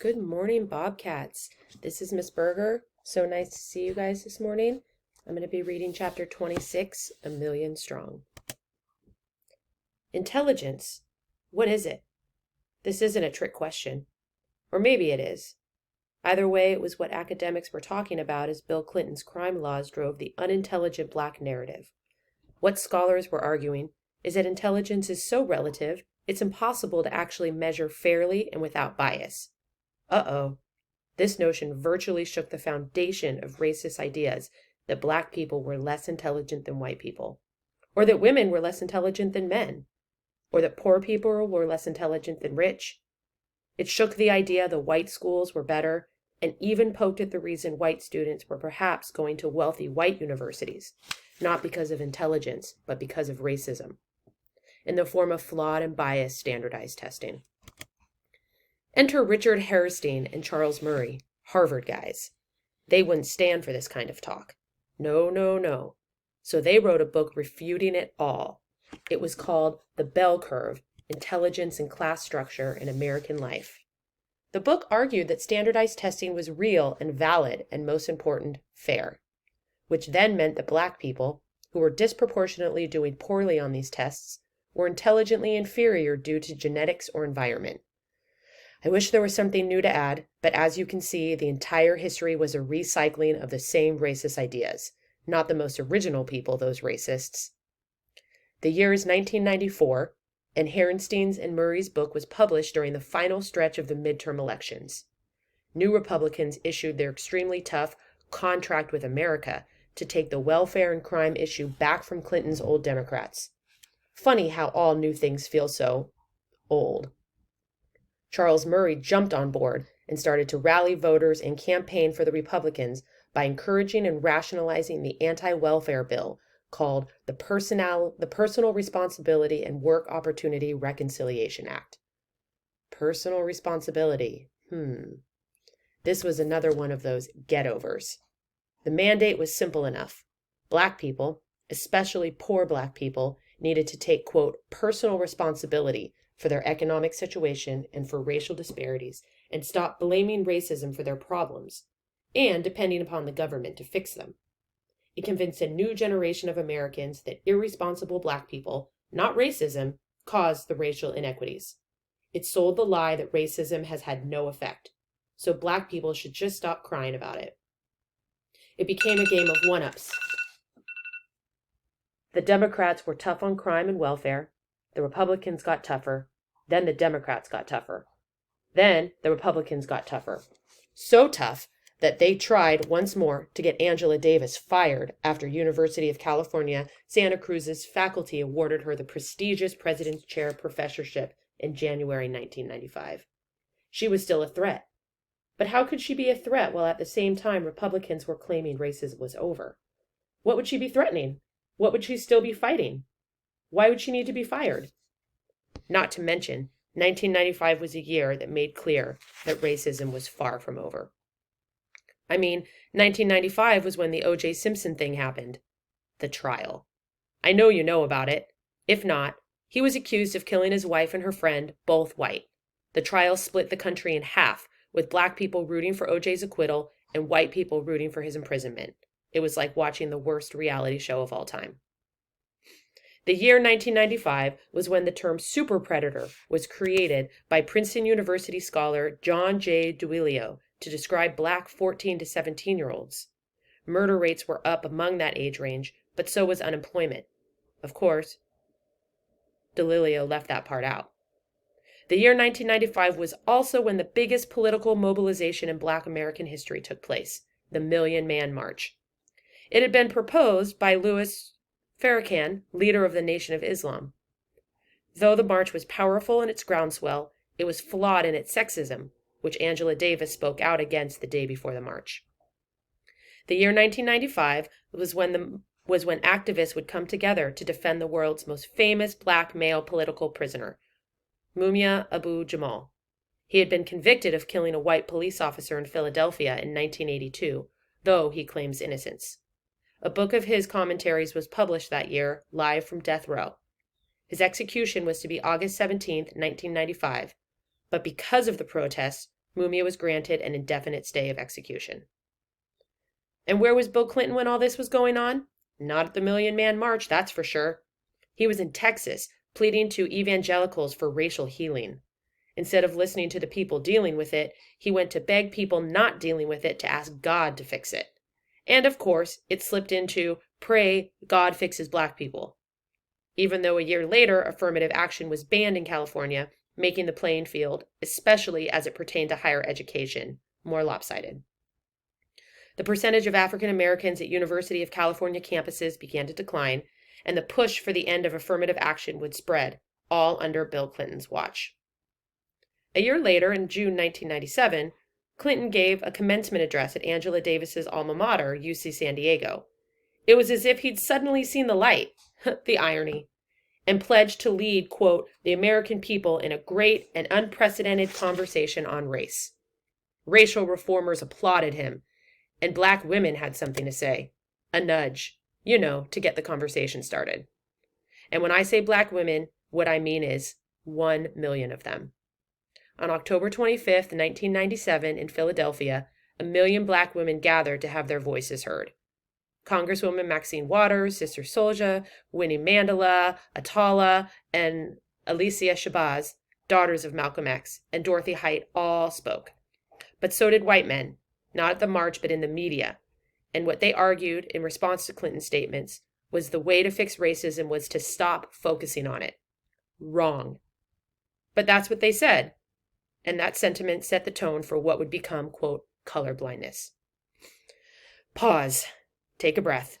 Good morning, Bobcats. This is Miss Berger. So nice to see you guys this morning. I'm going to be reading chapter 26, A Million Strong. Intelligence. What is it? This isn't a trick question. Or maybe it is. Either way, it was what academics were talking about as Bill Clinton's crime laws drove the unintelligent black narrative. What scholars were arguing is that intelligence is so relative, it's impossible to actually measure fairly and without bias. Uh-oh. This notion virtually shook the foundation of racist ideas that black people were less intelligent than white people, or that women were less intelligent than men, or that poor people were less intelligent than rich. It shook the idea the white schools were better, and even poked at the reason white students were perhaps going to wealthy white universities, not because of intelligence, but because of racism, in the form of flawed and biased standardized testing. Enter Richard Herrstein and Charles Murray, Harvard guys. They wouldn't stand for this kind of talk. No, no, no. So they wrote a book refuting it all. It was called The Bell Curve, Intelligence and Class Structure in American Life. The book argued that standardized testing was real and valid and, most important, fair, which then meant that black people, who were disproportionately doing poorly on these tests, were intelligently inferior due to genetics or environment. I wish there was something new to add, but as you can see, the entire history was a recycling of the same racist ideas, not the most original people, those racists. The year is 1994, and Herrstein's and Murray's book was published during the final stretch of the midterm elections. New Republicans issued their extremely tough Contract with America to take the welfare and crime issue back from Clinton's old Democrats. Funny how all new things feel so old. Charles Murray jumped on board and started to rally voters and campaign for the Republicans by encouraging and rationalizing the anti-welfare bill called the Personal Responsibility and Work Opportunity Reconciliation Act. Personal responsibility. This was another one of those get-overs. The mandate was simple enough. Black people, especially poor black people, needed to take, quote, personal responsibility for their economic situation and for racial disparities, and stop blaming racism for their problems, and depending upon the government to fix them. It convinced a new generation of Americans that irresponsible black people, not racism, caused the racial inequities. It sold the lie that racism has had no effect, so black people should just stop crying about it. It became a game of one-ups. The Democrats were tough on crime and welfare. The Republicans got tougher. Then the Democrats got tougher. Then the Republicans got tougher. So tough that they tried once more to get Angela Davis fired after University of California, Santa Cruz's faculty awarded her the prestigious President's Chair professorship in January 1995. She was still a threat. But how could she be a threat while at the same time Republicans were claiming racism was over? What would she be threatening? What would she still be fighting? Why would she need to be fired? Not to mention, 1995 was a year that made clear that racism was far from over. 1995 was when the O.J. Simpson thing happened. The trial. I know you know about it. If not, he was accused of killing his wife and her friend, both white. The trial split the country in half, with black people rooting for O.J.'s acquittal and white people rooting for his imprisonment. It was like watching the worst reality show of all time. The year 1995 was when the term super predator was created by Princeton University scholar John J. Duilio to describe black 14 to 17-year-olds. Murder rates were up among that age range, but so was unemployment. Of course, Duilio left that part out. The year 1995 was also when the biggest political mobilization in black American history took place, the Million Man March. It had been proposed by Louis Farrakhan, leader of the Nation of Islam. Though the march was powerful in its groundswell, it was flawed in its sexism, which Angela Davis spoke out against the day before the march. The year 1995 was when activists would come together to defend the world's most famous black male political prisoner, Mumia Abu-Jamal. He had been convicted of killing a white police officer in Philadelphia in 1982, though he claims innocence. A book of his commentaries was published that year, live from death row. His execution was to be August 17, 1995, but because of the protests, Mumia was granted an indefinite stay of execution. And where was Bill Clinton when all this was going on? Not at the Million Man March, that's for sure. He was in Texas, pleading to evangelicals for racial healing. Instead of listening to the people dealing with it, he went to beg people not dealing with it to ask God to fix it. And of course, it slipped into pray God fixes black people. Even though a year later, affirmative action was banned in California, making the playing field, especially as it pertained to higher education, more lopsided. The percentage of African Americans at University of California campuses began to decline, and the push for the end of affirmative action would spread, all under Bill Clinton's watch. A year later, in June 1997, Clinton gave a commencement address at Angela Davis's alma mater, UC San Diego. It was as if he'd suddenly seen the light, the irony, and pledged to lead, quote, the American people in a great and unprecedented conversation on race. Racial reformers applauded him, and black women had something to say. A nudge, to get the conversation started. And when I say black women, what I mean is 1 million of them. On October 25th, 1997, in Philadelphia, 1 million black women gathered to have their voices heard. Congresswoman Maxine Waters, Sister Souljah, Winnie Mandela, Atala, and Alicia Shabazz, daughters of Malcolm X, and Dorothy Height all spoke. But so did white men, not at the march but in the media. And what they argued in response to Clinton's statements was the way to fix racism was to stop focusing on it. Wrong. But that's what they said. And that sentiment set the tone for what would become, quote, colorblindness. Pause. Take a breath.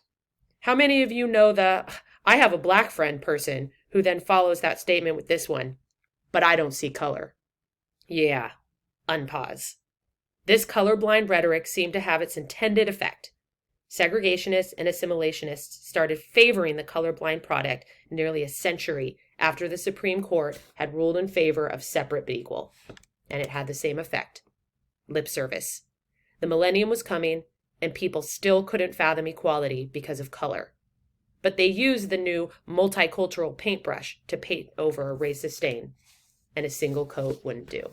How many of you know the I have a black friend person who then follows that statement with this one, but I don't see color? Yeah, unpause. This colorblind rhetoric seemed to have its intended effect. Segregationists and assimilationists started favoring the colorblind product nearly a century after the Supreme Court had ruled in favor of separate but equal. And it had the same effect. Lip service. The millennium was coming, and people still couldn't fathom equality because of color. But they used the new multicultural paintbrush to paint over a racist stain, and a single coat wouldn't do.